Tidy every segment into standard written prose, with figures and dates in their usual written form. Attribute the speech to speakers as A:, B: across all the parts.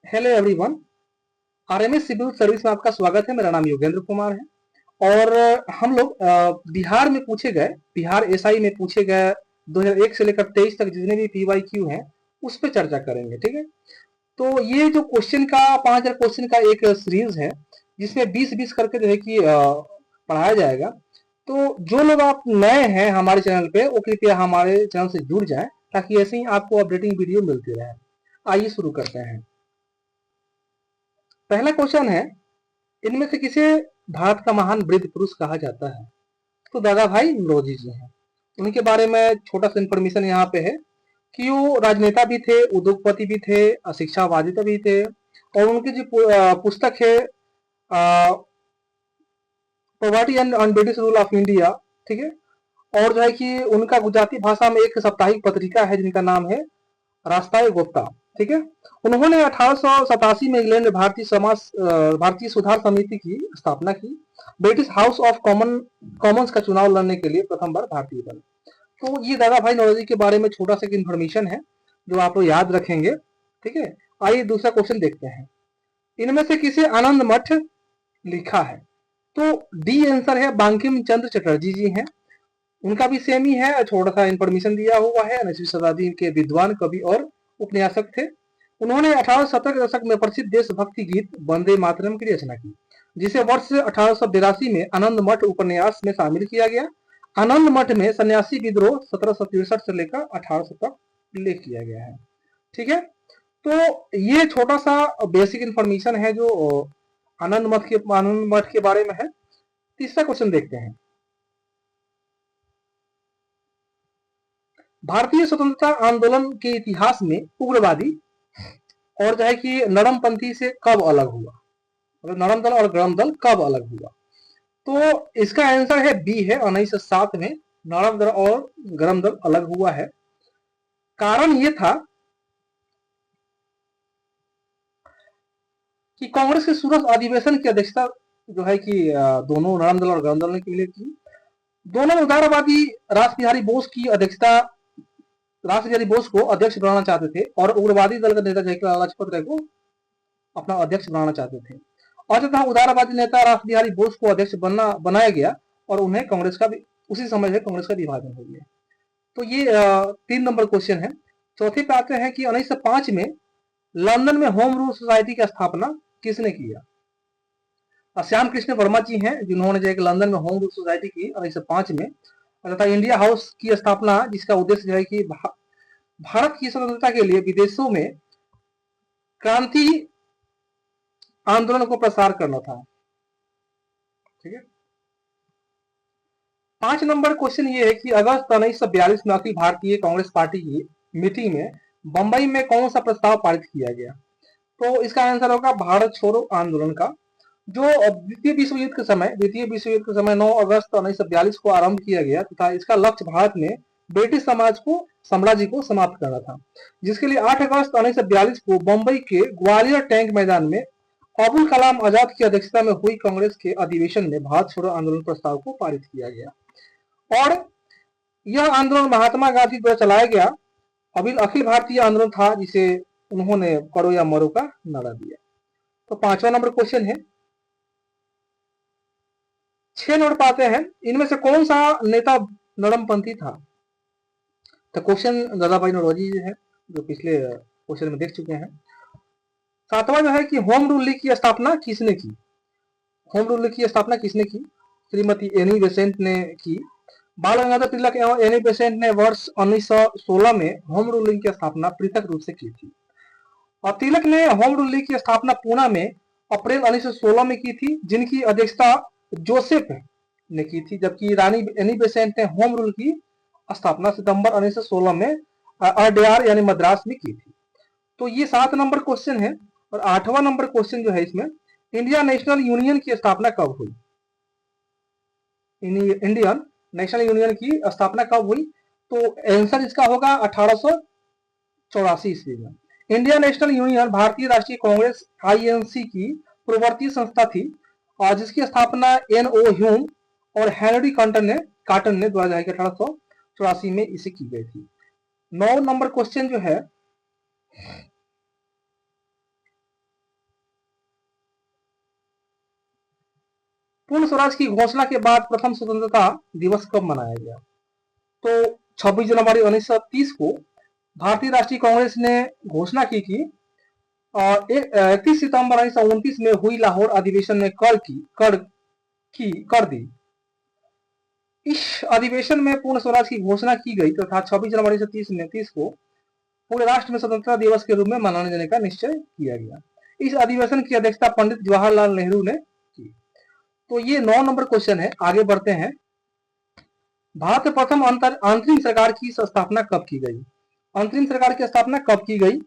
A: Hello everyone. RMS civil service में आपका स्वागत है। मेरा नाम योगेंद्र कुमार है और हम लोग बिहार में पूछे गए, बिहार एसआई में पूछे गए 2001 से लेकर 23 तक जितने भी पीवाईक्यू हैं उस पर चर्चा करेंगे। ठीक है, तो ये जो क्वेश्चन का 5000 क्वेश्चन का एक सीरीज है जिसमें 20-20 करके जो है कि पढ़ाया जाएगा। तो जो लोग आप नए हैं हमारे चैनल पे वो कृपया हमारे चैनल से जुड़ जाएं ताकि ऐसे ही आपको अपडेटिंग वीडियो मिलती रहे। आइए शुरू करते हैं। पहला क्वेश्चन है, इनमें से किसे भारत का महान वृद्ध पुरुष कहा जाता है? तो दादा भाई नौरोजी जी हैं। उनके बारे में छोटा सा इंफॉर्मेशन यहाँ पे है कि वो राजनेता भी थे, उद्योगपति भी थे, शिक्षावादी भी थे। और उनकी जो पुस्तक है poverty and British rule of India, ठीक है। और जो है कि उनका गुजराती भाषा में एक साप्ताहिक पत्रिका है जिनका नाम है रास्ताए गुप्ता, ठीक है। उन्होंने 1887 में इंग्लैंड में भारतीय सुधार समिति की स्थापना की। ब्रिटिश हाउस ऑफ कॉमन्स का चुनाव लड़ने के लिए प्रथम बार भारतीय बने। तो ये दादा भाई नौरोजी के बारे में छोटा सा इंफॉर्मेशन है जो आप लोग याद रखेंगे, ठीक है। आइए दूसरा क्वेश्चन देखते हैं। इनमें से किसे आनंद मठ लिखा है? तो डी आंसर है बंकिम चंद्र चटर्जी जी हैं। उनका भी सेम ही है, छोटा सा इंफॉर्मेशन दिया हुआ है। 19वीं शताब्दी के विद्वान कवि और उपन्यासक थे। उन्होंने 1870 के दशक में प्रसिद्ध देशभक्ति गीत वंदे मातरम की रचना की, जिसे वर्ष 1882 में आनंद मठ उपन्यास में शामिल किया गया। आनंद मठ में सन्यासी विद्रोह 1763 से लेकर 1800 तक उल्लेख किया गया है, ठीक है। तो ये छोटा सा बेसिक इंफॉर्मेशन है जो आनंद मठ के बारे में है। तीसरा क्वेश्चन देखते हैं। भारतीय स्वतंत्रता आंदोलन के इतिहास में उग्रवादी और जो है कि नरमपंथी से कब अलग हुआ? मतलब नरम दल और गरम दल कब अलग हुआ? तो इसका आंसर है बी है, 1907 में नरम दल और गरम दल अलग हुआ है। कारण ये था कि कांग्रेस के सूरत अधिवेशन की अध्यक्षता जो है कि दोनों नरम दल और गरम दल ने की। दोनों उदारवादी रास बिहारी बोस की अध्यक्षता राष्ट्रपति बोस को अध्यक्ष बनाना चाहते थे और उग्रवादी दल का नेता जयप्रकाश लाजपत राय को अपना अध्यक्ष बनाना चाहते थे। और तथा उदारवादी नेता रास बिहारी बोस को अध्यक्ष बनाया गया और उन्हें कांग्रेस का भी उसी समय से कांग्रेस का विभाजन हो गया। तो ये 3 नंबर क्वेश्चन है। चौथे पे आते हैं कि 1905 में लंदन में होम रूल सोसाइटी की स्थापना किसने किया? श्याम कृष्ण वर्मा जी हैं जिन्होंने जो लंदन में होम रूल सोसाइटी की 1905 में, तथा इंडिया हाउस की स्थापना जिसका उद्देश्य जो है कि भारत की स्वतंत्रता के लिए विदेशों में क्रांति आंदोलन को प्रसार करना था, ठीक है। 5 नंबर क्वेश्चन ये है कि अगस्त 1942 में अखिल भारतीय कांग्रेस पार्टी की मीटिंग में बंबई में कौन सा प्रस्ताव पारित किया गया? तो इसका आंसर होगा भारत छोड़ो आंदोलन का, जो द्वितीय विश्व युद्ध के समय 9 अगस्त 1942 को आरंभ किया गया तथा इसका लक्ष्य भारत में ब्रिटिश साम्राज्य को समाप्त करना था, जिसके लिए 8 अगस्त 1942 को बंबई के ग्वालियर टैंक मैदान में अबुल कलाम आजाद की अध्यक्षता में हुई कांग्रेस के अधिवेशन में भारत छोड़ो आंदोलन प्रस्ताव को पारित किया गया। और यह आंदोलन महात्मा गांधी द्वारा चलाया गया अखिल भारतीय आंदोलन था, जिसे उन्होंने करो या मरो का नारा दिया। तो 5वां नंबर क्वेश्चन है। 6 नंबर पाते हैं, इनमें से कौन सा नेता नरमपंथी था? तो क्वेश्चन दादा भाई नौरोजी है जो पिछले क्वेश्चन में देख चुके हैं। 7वां जो है कि होम रूल लीग की स्थापना किसने की? होम रूल लीग की स्थापना किसने की? श्रीमती एनी बेसेंट ने की। बाल गंगाधर तिलक एवं एनी बेसेंट ने वर्ष 1916 में होम रूल लीग की स्थापना पृथक रूप से की थी। और तिलक ने होम रूल लीग की स्थापना पूना में अप्रैल 1916 में की थी, जिनकी अध्यक्षता जोसेफ ने की थी, जबकि रानी एनी बेसेंट ने होम रूल की स्थापना सितंबर 1916 में अडयार यानी मद्रास में की थी। तो ये 7 नंबर क्वेश्चन है। और 8वां नंबर क्वेश्चन जो है इसमें, इंडिया नेशनल यूनियन की स्थापना कब हुई? इंडियन नेशनल यूनियन की स्थापना कब हुई? तो आंसर इसका होगा 1884 ईस्वी में। इंडियन नेशनल यूनियन भारतीय राष्ट्रीय कांग्रेस आईएनसी की पूर्ववर्ती संस्था थी और जिसकी स्थापना एन.ओ. ह्यूम और हेनरी कॉटन ने द्वारा 1884 में इसे की गई थी। 9 नंबर क्वेश्चन जो है, पूर्ण स्वराज की घोषणा के बाद प्रथम स्वतंत्रता दिवस कब मनाया गया? तो 26 जनवरी 1930 को भारतीय राष्ट्रीय कांग्रेस ने घोषणा की कि और 31 सितंबर 1929 में हुई लाहौर अधिवेशन में कर दी। इस अधिवेशन में पूर्ण स्वराज की घोषणा की गई तथा 26 जनवरी 1930 को पूरे राष्ट्र में स्वतंत्रता दिवस के रूप में मनाने जाने का निश्चय किया गया। इस अधिवेशन की अध्यक्षता पंडित जवाहरलाल नेहरू ने की। तो ये 9 नंबर क्वेश्चन है। आगे बढ़ते हैं। भारत में प्रथम अंतरिम सरकार की स्थापना कब की गई? अंतरिम सरकार की स्थापना कब की गई?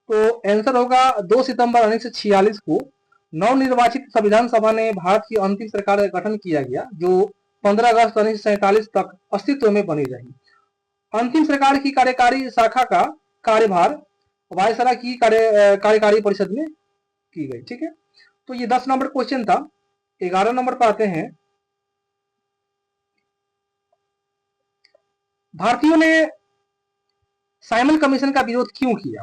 A: तो आंसर होगा 2 सितंबर 1946 को नवनिर्वाचित संविधान सभा ने भारत की अंतिम सरकार का गठन किया गया, जो 15 अगस्त 1947 तक अस्तित्व में बनी रही। अंतिम सरकार की कार्यकारी शाखा का कार्यभार वायसराय की कार्यकारी परिषद में की गई। ठीक है, तो ये 10 नंबर क्वेश्चन था। 11 नंबर पर आते हैं। भारतीयों ने साइमन कमीशन का विरोध क्यों किया?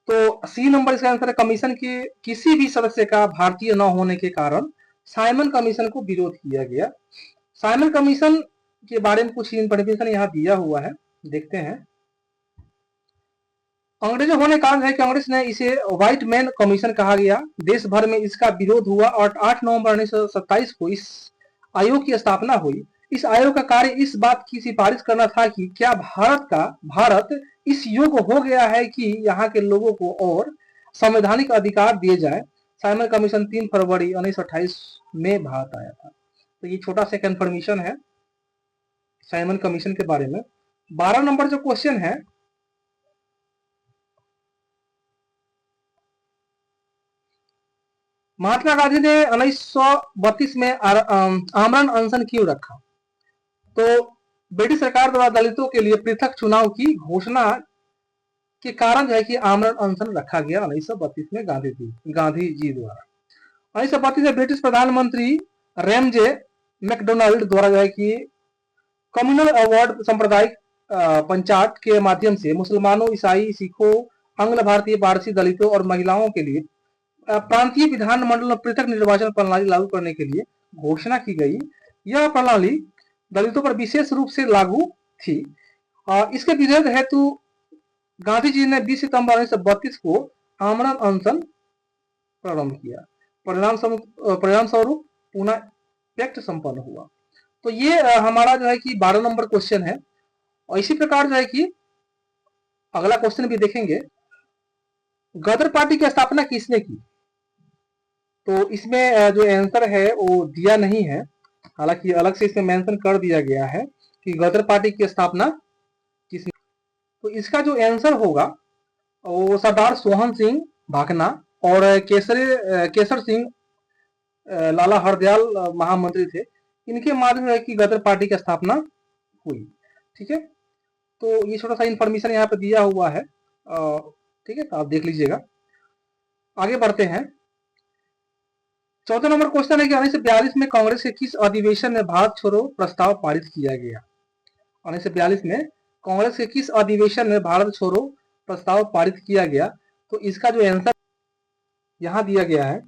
A: तो सी नंबर इसका आंसर है, कमीशन के किसी भी सदस्य का भारतीय न होने के कारण साइमन कमीशन को विरोध किया गया। साइमन कमीशन के बारे में कुछ इंफॉर्मेशन यहाँ दिया हुआ है, देखते हैं। अंग्रेजों होने कारण है कि कांग्रेस ने इसे व्हाइट मैन कमीशन कहा गया। देश भर में इसका विरोध हुआ और 8 नवंबर 1927 को इस आयोग की स्थापना हुई। इस आयोग का कार्य इस बात की सिफारिश करना था कि क्या भारत इस योग्य हो गया है कि यहाँ के लोगों को और संवैधानिक अधिकार दिए जाए। साइमन कमीशन 3 फरवरी 1928 में भारत आया था। तो ये छोटा सा कंफर्मेशन है साइमन कमीशन के बारे में। 12 नंबर जो क्वेश्चन है, महात्मा गांधी ने 1932 में आमरण अनशन क्यों रखा? तो ब्रिटिश सरकार द्वारा दलितों के लिए पृथक चुनाव की घोषणा के कारण जो है कि आमरण अनशन रखा गया 1932 में गांधी जी द्वारा। 1932 में ब्रिटिश प्रधानमंत्री रेमजे मैकडोनाल्ड द्वारा जो है कि कम्युनल अवार्ड सांप्रदायिक पंचायत के माध्यम से मुसलमानों, ईसाई, सिखों, आंग्ल भारतीय, पारसी, दलितों और महिलाओं के लिए प्रांतीय विधानमंडल में पृथक निर्वाचन प्रणाली लागू करने के लिए घोषणा की गई। यह प्रणाली दलितों पर विशेष रूप से लागू थी। इसके विरोध हेतु गांधी जी ने 20 सितंबर 1932 को आमरण अनशन प्रारंभ किया। परिणाम स्वरूप पुनः पैक्ट संपन्न हुआ। तो ये हमारा जो है कि 12 नंबर क्वेश्चन है। और इसी प्रकार जो है कि अगला क्वेश्चन भी देखेंगे। गदर पार्टी की स्थापना किसने की? तो इसमें जो आंसर है वो दिया नहीं है, हालांकि अलग से इसमें मेंशन कर दिया गया है कि गदर पार्टी की स्थापना किसने। तो इसका जो आंसर होगा वो सरदार सोहन सिंह भाकना और केसर सिंह लाला हरदयाल महामंत्री थे। इनके माध्यम से कि गदर पार्टी की स्थापना हुई। ठीक है, तो ये छोटा सा इंफॉर्मेशन यहाँ पे दिया हुआ है। ठीक है, तो आप देख लीजिएगा। आगे बढ़ते हैं। 14 नंबर क्वेश्चन है कि 1942 में कांग्रेस के किस अधिवेशन में भारत छोड़ो प्रस्ताव पारित किया गया? 1942 में कांग्रेस के किस अधिवेशन में भारत छोड़ो प्रस्ताव पारित किया गया? तो इसका जो आंसर यहाँ दिया गया है,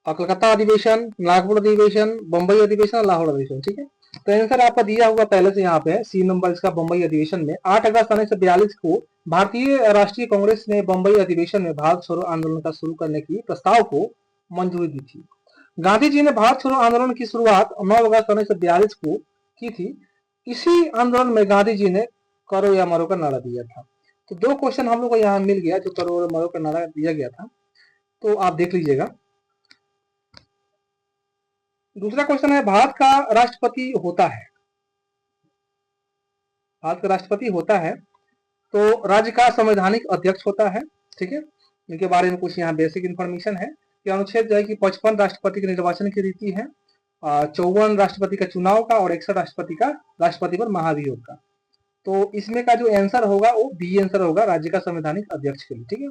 A: कलकत्ता अधिवेशन, नागपुर अधिवेशन, बंबई अधिवेशन, लाहौर अधिवेशन। ठीक है, तो आंसर आपका दिया हुआ पहले से यहाँ पे सी नंबर इसका बंबई अधिवेशन में 8 अगस्त 1942 को भारतीय राष्ट्रीय कांग्रेस ने बंबई अधिवेशन में भारत छोड़ो आंदोलन का शुरू करने की प्रस्ताव को मंजूरी दी थी। गांधी जी ने भारत छोड़ो आंदोलन की शुरुआत 9 अगस्त 1942 को की थी। इसी आंदोलन में गांधी जी ने करो या मरो का नारा दिया था। तो 2 क्वेश्चन हम लोग को यहाँ मिल गया जो करो या मरो का नारा दिया गया था। तो आप देख लीजिएगा। दूसरा क्वेश्चन है, भारत का राष्ट्रपति होता है। भारत का राष्ट्रपति होता है तो राज्य का संवैधानिक अध्यक्ष होता है। ठीक है, इनके बारे में कुछ यहाँ बेसिक इंफॉर्मेशन है कि अनुच्छेद जो है कि 55 राष्ट्रपति के निर्वाचन की रीति है, 54 राष्ट्रपति का चुनाव का और 61 राष्ट्रपति पर महाभियोग का। तो इसमें का जो आंसर होगा वो बी आंसर होगा, राज्य का संवैधानिक अध्यक्ष के लिए। ठीक है,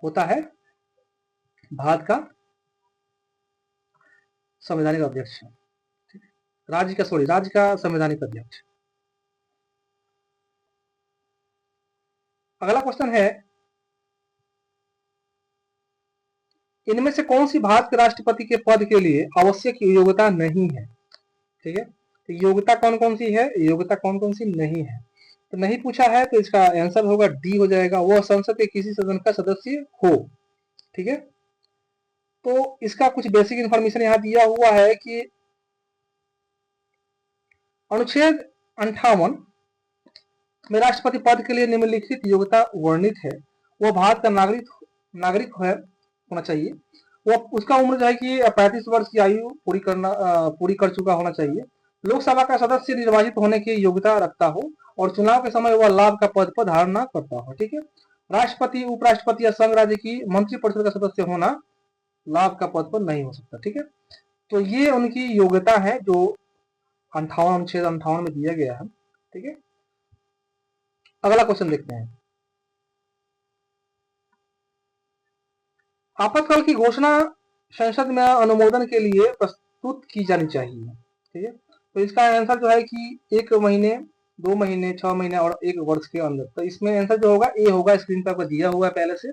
A: होता है भारत का संवैधानिक अध्यक्ष, राज्य का संवैधानिक अध्यक्ष। अगला क्वेश्चन है, इनमें से कौन सी भारत के राष्ट्रपति के पद के लिए आवश्यक योग्यता नहीं है? ठीक है, तो योग्यता कौन कौन सी है, योग्यता कौन कौन सी नहीं है? तो नहीं पूछा है तो इसका आंसर होगा डी हो जाएगा, वह संसद के किसी सदन का सदस्य हो। ठीक है, तो इसका कुछ बेसिक इंफॉर्मेशन यहाँ दिया हुआ है कि अनुच्छेद 58 में राष्ट्रपति पद के लिए निम्नलिखित योग्यता वर्णित है। वह भारत का नागरिक होना चाहिए। वह उसका उम्र जो है कि 35 वर्ष की आयु पूरी कर चुका होना चाहिए। लोकसभा का सदस्य निर्वाचित होने की योग्यता रखता हो और चुनाव के समय वह लाभ का पद पर धारण करता हो। ठीक है, राष्ट्रपति, उपराष्ट्रपति या संघ राज्य की मंत्रिपरिषद का सदस्य होना लाभ का पद पर नहीं हो सकता। ठीक है, तो ये उनकी योग्यता है जो 58 अनुच्छेद 58 में दिया गया है। ठीक है, अगला क्वेश्चन देखते हैं। आपातकाल की घोषणा संसद में अनुमोदन के लिए प्रस्तुत की जानी चाहिए। ठीक है, तो इसका आंसर जो है कि 1 महीने, 2 महीने, 6 महीने और 1 वर्ष के अंदर। तो इसमें आंसर जो होगा ए होगा, स्क्रीन पर दिया हुआ है पहले से।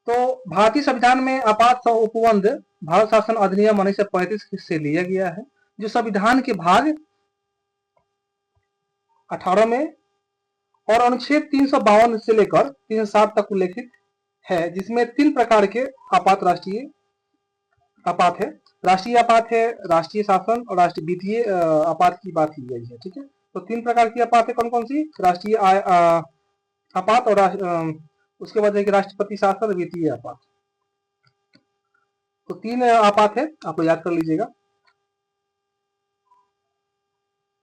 A: तो भारतीय संविधान में आपात उपबंध भारत शासन अधिनियम 1935 से लिया गया है, जो संविधान के भाग 18 में और अनुच्छेद 352 से लेकर 360 तक उल्लेखित है, जिसमें 3 प्रकार के आपात राष्ट्रीय आपात है। राष्ट्रीय आपात है, राष्ट्रीय शासन और राष्ट्रीय वित्तीय आपात की बात की गई है। ठीक है, तो 3 प्रकार की आपात है, कौन कौन सी? राष्ट्रीय आपात और उसके बाद है कि राष्ट्रपति शासन और वित्तीय आपात। तो 3 आपात है, आपको याद कर लीजिएगा।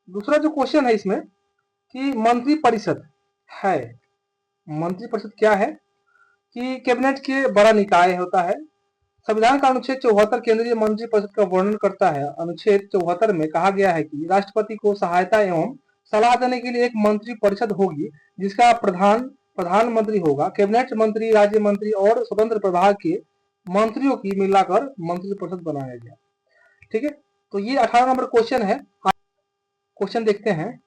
A: दूसरा जो क्वेश्चन है इसमें कि मंत्रिपरिषद है, मंत्रिपरिषद क्या है? कि कैबिनेट के बड़ा निकाय होता है। संविधान का अनुच्छेद 74 केंद्रीय मंत्रिपरिषद का वर्णन करता है। अनुच्छेद 74 में कहा गया है कि राष्ट्रपति को सहायता एवं सलाह देने के लिए एक मंत्रिपरिषद होगी, जिसका प्रधानमंत्री होगा। कैबिनेट मंत्री, राज्य मंत्री और स्वतंत्र प्रभाग के मंत्रियों की मिलाकर मंत्रिपरिषद बनाया गया। ठीक है, तो ये 18 नंबर क्वेश्चन है। क्वेश्चन देखते हैं।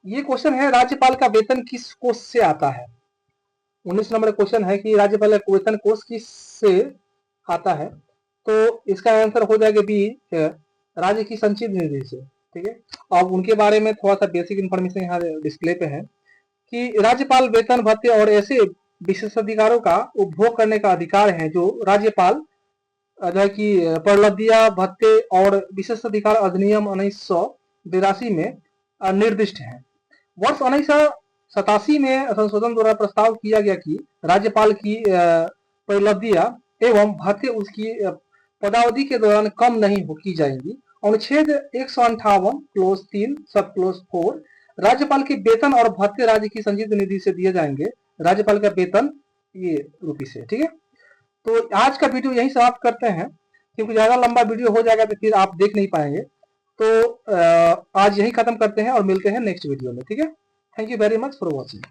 A: ये क्वेश्चन है, राज्यपाल का वेतन किस कोष से आता है? 19 नंबर क्वेश्चन है कि राज्यपाल का वेतन कोष किस से आता है? तो इसका आंसर हो जाएगा बी, राज्य की संचित निधि से। ठीक है, अब उनके बारे में थोड़ा सा बेसिक इन्फॉर्मेशन यहाँ डिस्प्ले पे है कि राज्यपाल वेतन, भत्ते और ऐसे विशेषाधिकारों का उपभोग करने का अधिकार है जो राज्यपाल जो है कि परलब्धियां, भत्ते और विशेषाधिकार अधिनियम 1982 में निर्दिष्ट है। वर्ष 1987 में संशोधन द्वारा प्रस्ताव किया गया कि राज्यपाल की परिलब्धियां एवं भत्ते उसकी पदावधि के दौरान कम नहीं की जाएंगी। अनुच्छेद 158 क्लोज 3 सब क्लोज 4, राज्यपाल के वेतन और भत्ते राज्य की संचित निधि से दिए जाएंगे। राज्यपाल का वेतन ये रुपीस है। ठीक है, तो आज का वीडियो यही समाप्त करते हैं, क्योंकि ज्यादा लंबा वीडियो हो जाएगा तो फिर आप देख नहीं पाएंगे। तो आज यही खत्म करते हैं और मिलते हैं नेक्स्ट वीडियो में। ठीक है, thank you very much for watching.